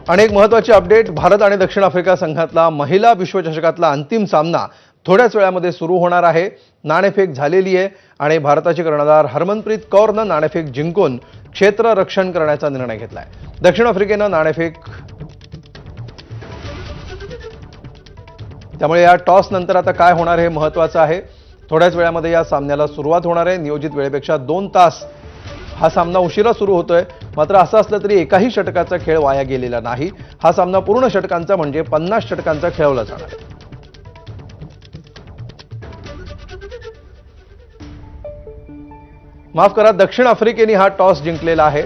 अनेक महत्त्वाचे अपडेट। भारत आणि दक्षिण आफ्रिका संघातला महिला विश्वचषकातला अंतिम सामना थोड्याच वेळामध्ये सुरू होणार आहे। नाणेफेक झालेली आहे आणि भारताचे कर्णधार हरमनप्रीत कौरनं नाणेफेक जिंकून क्षेत्ररक्षण करण्याचा निर्णय घेतलाय। दक्षिण आफ्रिकेनं नाणेफेक त्यामुळे या टॉस नंतर आता काय होणार हे महत्त्वाचं आहे। थोड्याच वेळामध्ये या सामन्याला सुरुवात होणार आहे। नियोजित वेळेपेक्षा 2 तास हा सामना उशिरा सुरू होतोय। मात्र असं असलं तरी एकाही षटकाचा खेळ वाया गेलेला नाही। हा सामना पूर्ण षटकांचा म्हणजे 50 षटकांचा खेळवला जाणार आहे। माफ करा, दक्षिण आफ्रिकेने हा टॉस जिंकलेला आहे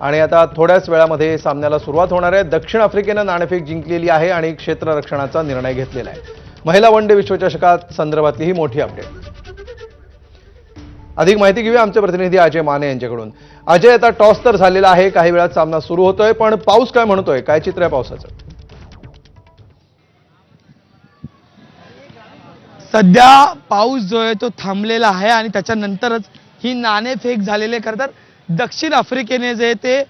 आणि आता थोड्याच वेळामध्ये सामन्याला सुरुवात होणार आहे। दक्षिण आफ्रिकेनं नाणेफेक जिंकलेली आहे आणि क्षेत्ररक्षणाचा निर्णय घेतलेला आहे। महिला वन डे विश्वचषकात संदर्भातली ही मोठी अपडेट। अधिक माहिती घेऊया आमचे प्रतिनिधी अजय माने यांच्याकडून। अजय, आता टॉस तर झालेला आहे, काही वेळात सामना सुरू होतोय, पण पाऊस काय म्हणतोय? काय चित्र आहे पावसाचं? सध्या पाऊस जो आहे तो थांबलेला आहे आणि त्याच्यानंतरच ही नाणेफेक झालेली आहे। खरं तर दक्षिण आफ्रिकेने जे ते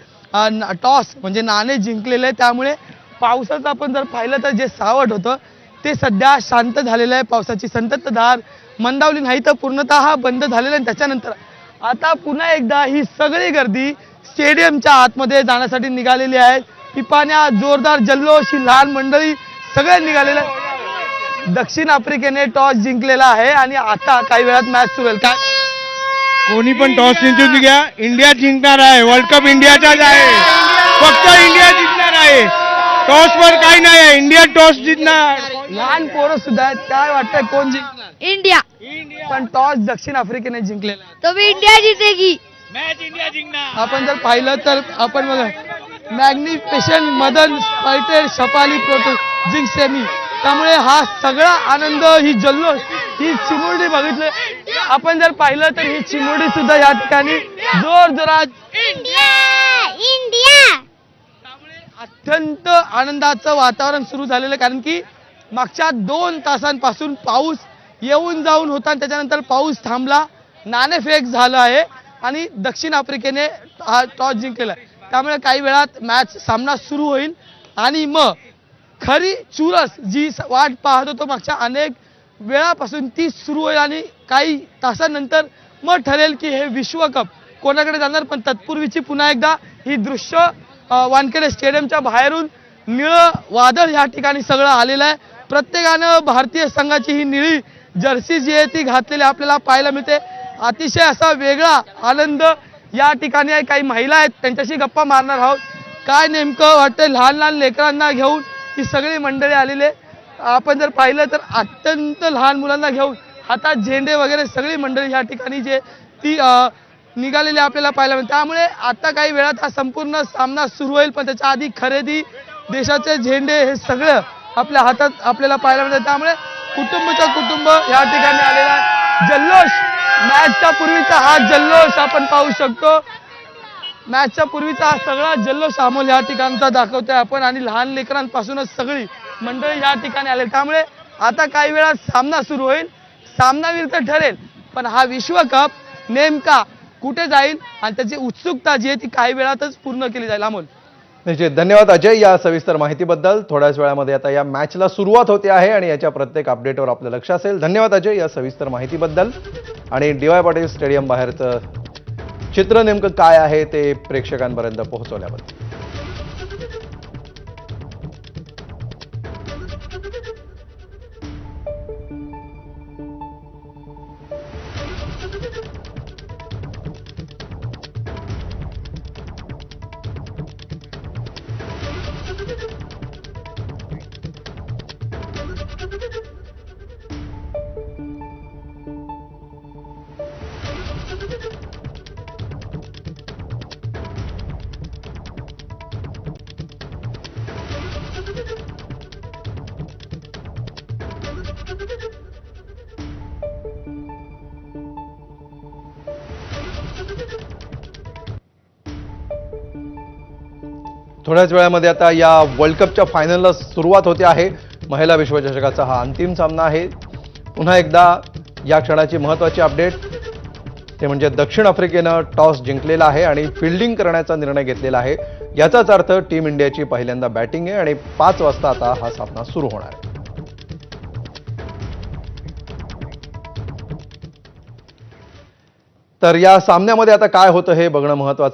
टॉस म्हणजे नाणे जिंकलेले आहे, त्यामुळे पावसाचं आपण जर पाहिलं तर जे सावट होतं ते सध्या शांत झालेलं आहे। पावसाची संततधार मंदावली नाही तर पूर्णतः बंद झालेलं आहे। त्याच्यानंतर आता पुन्हा एकदा ही सगळी गर्दी स्टेडियमच्या आतमध्ये जाण्यासाठी निघालेली आहे। पिपाण्या, जोरदार जल्लोष, ही लहान मंडळी सगळे निघालेले आहे। दक्षिण आफ्रिकेने टॉस जिंकलेला आहे आणि आता काही वेळात मॅच सुरू होईल। काय कोणी पण टॉस जिंकून घ्या, इंडिया जिंकणार आहे। वर्ल्ड कप इंडियाचाच आहे, फक्त इंडिया जिंकणार आहे। टॉसवर काही नाही आहे, इंडिया टॉस जिंकणार। लहान पोरं सुद्धा आहेत, काय वाटतंय कोण जिंकणार? इंडिया। पण टॉस दक्षिण आफ्रिकेने जिंकलेला आहे, तो भी इंडिया जीतेगी। मॅच इंडिया जिंकणार। आपण जर पाहिलं तर आपण बघा मॅग्निफिशंट मदन स्पायटर शफाली प्रोटो जिंक सेमी, त्यामुळे हा सगळा आनंद, ही जल्लोष, ही चिमुरडी बघितलं आपण जर पाहिलं तर ही चिमुरडी सुद्धा या ठिकाणी जोरजोरात इंडिया इंडिया, त्यामुळे अत्यंत आनंदाचं वातावरण सुरू झालेलं, कारण की मागच्या 2 तासांपासून पाऊस येऊन जाऊन होता आणि त्याच्यानंतर पाऊस थांबला, नाणेफेक झालं आहे आणि दक्षिण आफ्रिकेने हा टॉस जिंकलेला आहे। त्यामुळे काही वेळात मॅच सामना सुरू होईल आणि मग खरी चुरस जी वाट पाहत होतो मागच्या अनेक वेळापासून ती सुरू होईल आणि काही तासांनंतर मग ठरेल की हे विश्वकप कोणाकडे जाणार। पण तत्पूर्वीची पुन्हा एकदा ही दृश्य वानखेडे स्टेडियमच्या बाहेरून निळं वादळ या ठिकाणी सगळं आलेलं आहे। प्रत्येकानं भारतीय संघाची ही निळी जर्सी जी आहे ती घातलेली आपल्याला पाहायला मिळते। अतिशय असा वेगळा आनंद या ठिकाणी आहे। काही महिला आहेत, त्यांच्याशी गप्पा मारणार आहोत। काय नेमकं वाटतंय? लहान लहान लेकरांना घेऊन ही सगळी मंडळी आलेली आहे। आपण जर पाहिलं तर अत्यंत लहान मुलांना घेऊन हातात झेंडे वगैरे सगळी मंडळी या ठिकाणी जे ती निघालेली आपल्याला पाहायला मिळते। त्यामुळे आता काही वेळात हा संपूर्ण सामना सुरू होईल, पण त्याच्या आधी खरेदी, देशाचे झेंडे हे सगळं आपल्या हातात आपल्याला पाहायला मिळतं। त्यामुळे कुटुंबाचं कुटुंब या ठिकाणी आलेला आहे। जल्लोष, मॅचच्या पूर्वीचा हा जल्लोष आपण पाहू शकतो। मॅचच्या पूर्वीचा हा सगळा जल्लोष अमोल या ठिकाणचा दाखवतोय आपण आणि लहान लेकरांपासूनच सगळी मंडळी या ठिकाणी आले। त्यामुळे आता काही वेळात सामना सुरू होईल, सामनावीर तर ठरेल, पण हा विश्वकप नेमका कुठे जाईल आणि त्याची उत्सुकता जी आहे ती काही वेळातच पूर्ण केली जाईल। अमोल, निश्चित धन्यवाद अजय या सविस्तर माहितीबद्दल। थोड्याच वेळामध्ये आता या मॅचला सुरुवात होते आहे आणि याच्या प्रत्येक अपडेटवर आपलं लक्ष असेल। धन्यवाद अजय या सविस्तर माहितीबद्दल आणि डी.वाय. पाटील स्टेडियम बाहेरचं चित्र नेमकं काय आहे ते प्रेक्षकांपर्यंत पोहोचवल्याबद्दल। थोड्याच वेळामध्ये आता या वर्ल्ड कपच्या फायनलला सुरुवात होते आहे। महिला विश्वचषकाचा हा अंतिम सामना आहे। पुन्हा एकदा या क्षणाची महत्त्वाची अपडेट ते म्हणजे दक्षिण आफ्रिकेनं टॉस जिंकलेला आहे आणि फिल्डिंग करण्याचा निर्णय घेतलेला आहे। याचाच अर्थ टीम इंडियाची पहिल्यांदा बॅटिंग आहे आणि 5 वाजता आता हा सामना सुरू होणार आहे. तर या सामन्यामध्ये आता काय होतं हे बघणं महत्त्वाचं